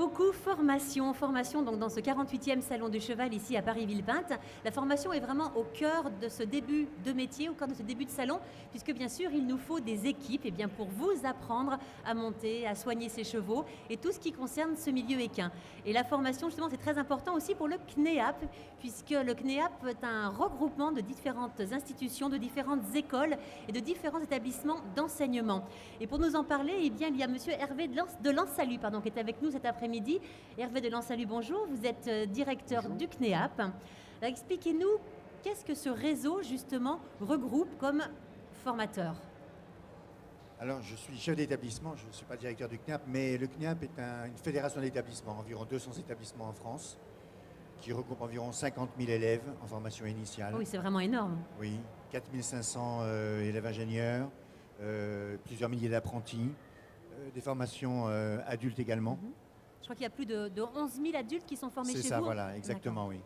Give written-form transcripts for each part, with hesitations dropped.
beaucoup formation donc dans ce 48e salon du cheval ici à Paris-Villepinte. La formation est vraiment au cœur de ce début de métier, au cœur de ce début de salon, puisque bien sûr il nous faut des équipes pour vous apprendre à monter, à soigner ses chevaux et tout ce qui concerne ce milieu équin. Et la formation justement c'est très important aussi pour le CNEAP, puisque le CNEAP est un regroupement de différentes institutions, de différentes écoles et de différents établissements d'enseignement. Et pour nous en parler, il y a monsieur Hervé de Lansalut, qui est avec nous cet après-midi. Hervé de Lansalut, bonjour. Vous êtes directeur du CNEAP. Alors, expliquez-nous, qu'est-ce que ce réseau, justement, regroupe comme formateur? Alors, je suis chef d'établissement, je ne suis pas directeur du CNEAP, mais le CNEAP est une fédération d'établissements, environ 200 établissements en France, qui regroupe environ 50 000 élèves en formation initiale. Oui, c'est vraiment énorme. Oui, 4 500 élèves ingénieurs, plusieurs milliers d'apprentis, des formations adultes également. Je crois qu'il y a plus de 11 000 adultes qui sont formés chez vous. C'est ça, voilà, exactement, oui.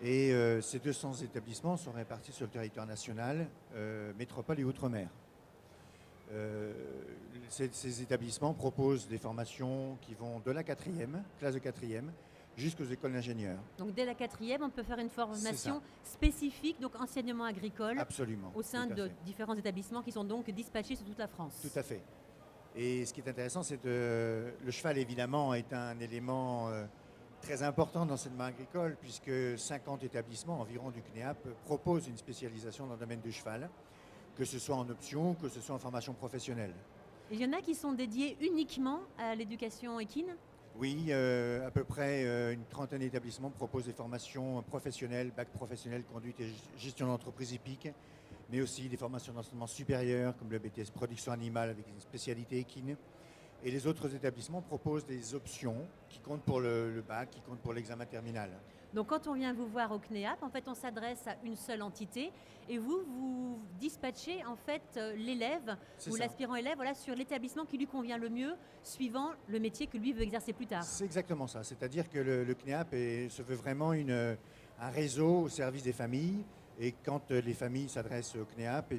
Et ces 200 établissements sont répartis sur le territoire national, métropole et outre-mer. Ces établissements proposent des formations qui vont de la classe de 4e, jusqu'aux écoles d'ingénieurs. Donc dès la 4e, on peut faire une formation spécifique, donc enseignement agricole. Absolument. Au sein de différents établissements qui sont donc dispatchés sur toute la France. Tout à fait. Et ce qui est intéressant, c'est que le cheval, évidemment, est un élément très important dans l'enseignement agricole, puisque 50 établissements environ du CNEAP proposent une spécialisation dans le domaine du cheval, que ce soit en option, que ce soit en formation professionnelle. Il y en a qui sont dédiés uniquement à l'éducation équine ? Oui, à peu près une trentaine d'établissements proposent des formations professionnelles, bac professionnel, conduite et gestion d'entreprise hippique, mais aussi des formations d'enseignement supérieur, comme le BTS production animale avec une spécialité équine. Et les autres établissements proposent des options qui comptent pour le bac, qui comptent pour l'examen terminal. Donc quand on vient vous voir au CNEAP, en fait on s'adresse à une seule entité et vous dispatchez en fait l'élève ou l'aspirant élève sur l'établissement qui lui convient le mieux, suivant le métier que lui veut exercer plus tard. C'est exactement ça, c'est-à-dire que le CNEAP se veut vraiment un réseau au service des familles, et quand les familles s'adressent au CNEAP,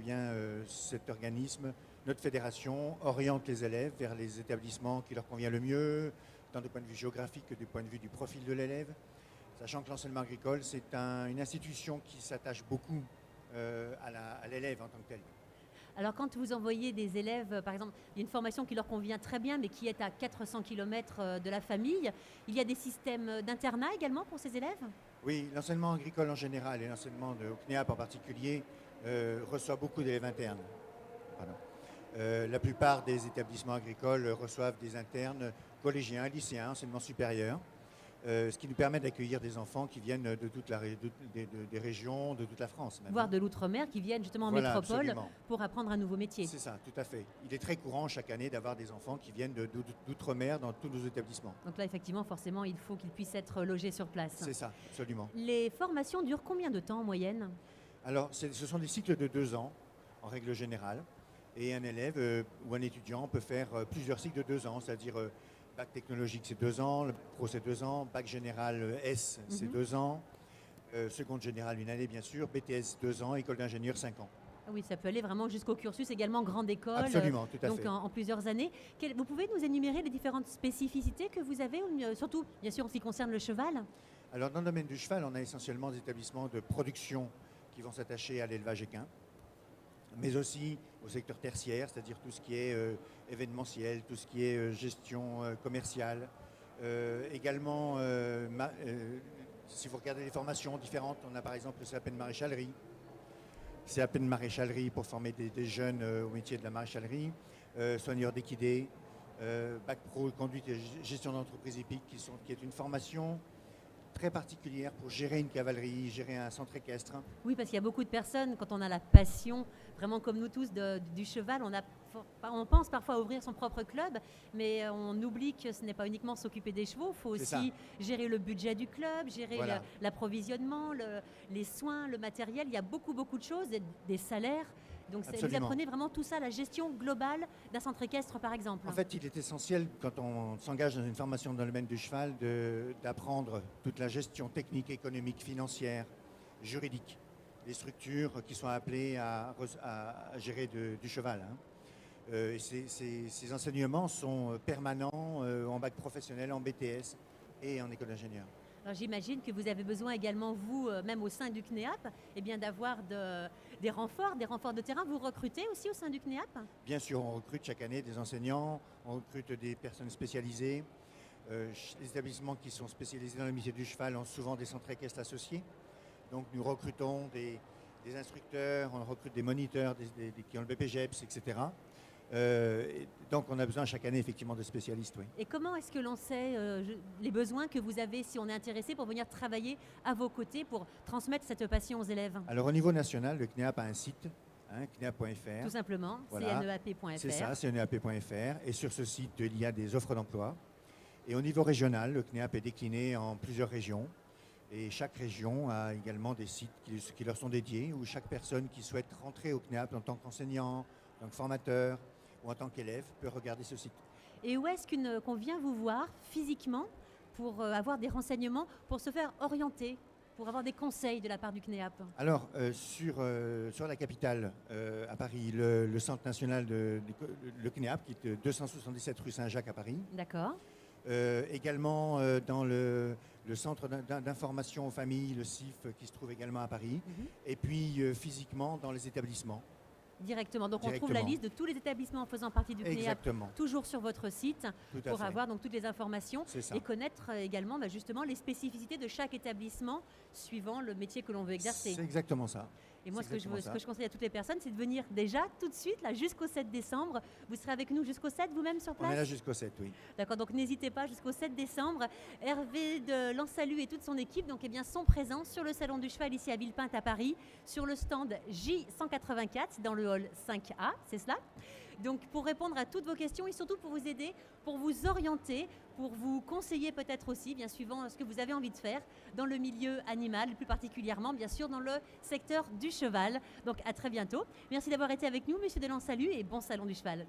cet organisme, notre fédération, oriente les élèves vers les établissements qui leur conviennent le mieux, tant du point de vue géographique que du point de vue du profil de l'élève. Sachant que l'enseignement agricole, c'est une institution qui s'attache beaucoup à l'élève en tant que tel. Alors quand vous envoyez des élèves, par exemple, il y a une formation qui leur convient très bien, mais qui est à 400 km de la famille, il y a des systèmes d'internat également pour ces élèves ? Oui, l'enseignement agricole en général et l'enseignement au CNEAP en particulier reçoit beaucoup d'élèves internes. La plupart des établissements agricoles reçoivent des internes collégiens, lycéens, enseignement supérieur. Ce qui nous permet d'accueillir des enfants qui viennent de toute des régions, de toute la France. Voire de l'outre-mer, qui viennent justement en métropole absolument. Pour apprendre un nouveau métier. C'est ça, tout à fait. Il est très courant chaque année d'avoir des enfants qui viennent d'outre-mer dans tous nos établissements. Donc là, effectivement, forcément, il faut qu'ils puissent être logés sur place. C'est ça, absolument. Les formations durent combien de temps en moyenne ? Alors, ce sont des cycles de 2 ans, en règle générale. Et un élève ou un étudiant peut faire plusieurs cycles de 2 ans, c'est-à-dire... bac technologique, c'est 2 ans, le pro, c'est 2 ans, bac général S, c'est 2 ans, seconde générale, 1 année, bien sûr, BTS, 2 ans, école d'ingénieur, 5 ans. Ah oui, ça peut aller vraiment jusqu'au cursus, également grande école. Absolument, tout à donc fait. En plusieurs années. Vous pouvez nous énumérer les différentes spécificités que vous avez, surtout, bien sûr, en ce qui concerne le cheval ? Alors, dans le domaine du cheval, on a essentiellement des établissements de production qui vont s'attacher à l'élevage équin, mais aussi au secteur tertiaire, c'est-à-dire tout ce qui est événementiel, tout ce qui est gestion commerciale. Également, si vous regardez les formations différentes, on a par exemple le CAP de maréchalerie. CAP de maréchalerie pour former des jeunes au métier de la maréchalerie, soigneurs d'équidés, bac pro conduite et gestion d'entreprise hippique, qui est une formation très particulière pour gérer une cavalerie, gérer un centre équestre. Oui, parce qu'il y a beaucoup de personnes, quand on a la passion, vraiment comme nous tous, du cheval, on pense parfois à ouvrir son propre club, mais on oublie que ce n'est pas uniquement s'occuper des chevaux, il faut aussi gérer le budget du club, gérer l'approvisionnement, les soins, le matériel. Il y a beaucoup de choses, des salaires. Donc vous apprenez vraiment tout ça, la gestion globale d'un centre équestre par exemple. En fait, il est essentiel quand on s'engage dans une formation dans le domaine du cheval d'apprendre toute la gestion technique, économique, financière, juridique, les structures qui sont appelées à gérer du cheval. Et ces enseignements sont permanents en bac professionnel, en BTS et en école d'ingénieur. Alors j'imagine que vous avez besoin également, vous, même au sein du CNEAP, eh bien, d'avoir des renforts de terrain. Vous recrutez aussi au sein du CNEAP? Bien sûr, on recrute chaque année des enseignants, on recrute des personnes spécialisées. Les établissements qui sont spécialisés dans le métier du cheval ont souvent des centres équestres associés. Donc nous recrutons des instructeurs, on recrute des moniteurs qui ont le BPGEPS, etc. Donc on a besoin chaque année effectivement de spécialistes, oui. Et comment est-ce que l'on sait les besoins que vous avez si on est intéressé pour venir travailler à vos côtés pour transmettre cette passion aux élèves? Alors au niveau national, le CNEAP a un site, cneap.fr. Tout simplement, Voilà. cneap.fr. C'est ça, cneap.fr. Et sur ce site, il y a des offres d'emploi. Et au niveau régional, le CNEAP est décliné en plusieurs régions. Et chaque région a également des sites qui leur sont dédiés, où chaque personne qui souhaite rentrer au CNEAP en tant qu'enseignant, en tant que formateur ou en tant qu'élève peut regarder ce site. Et où est-ce qu'on vient vous voir physiquement pour avoir des renseignements, pour se faire orienter, pour avoir des conseils de la part du CNEAP? Alors, sur la capitale, à Paris, le centre national le CNEAP, qui est 277 rue Saint-Jacques à Paris. D'accord. Également dans le centre d'information aux familles, le CIF, qui se trouve également à Paris. Et puis physiquement dans les établissements. Directement. Donc on trouve la liste de tous les établissements faisant partie du CNEAP. Exactement. Toujours sur votre site pour avoir donc toutes les informations C'est ça. et connaître également justement les spécificités de chaque établissement suivant le métier que l'on veut exercer. C'est exactement ça. Et moi, ce que je conseille à toutes les personnes, c'est de venir déjà tout de suite, là, jusqu'au 7 décembre. Vous serez avec nous jusqu'au 7 vous-même sur place? On est là jusqu'au 7, oui. D'accord, donc n'hésitez pas, jusqu'au 7 décembre. Hervé de Lansalu et toute son équipe donc, sont présents sur le Salon du Cheval ici à Villepinte à Paris, sur le stand J184 dans le hall 5A, c'est cela. Donc pour répondre à toutes vos questions et surtout pour vous aider, pour vous orienter, pour vous conseiller peut-être aussi, bien suivant ce que vous avez envie de faire dans le milieu animal, plus particulièrement bien sûr dans le secteur du cheval. Donc à très bientôt. Merci d'avoir été avec nous, monsieur de Lansalu, et bon Salon du Cheval.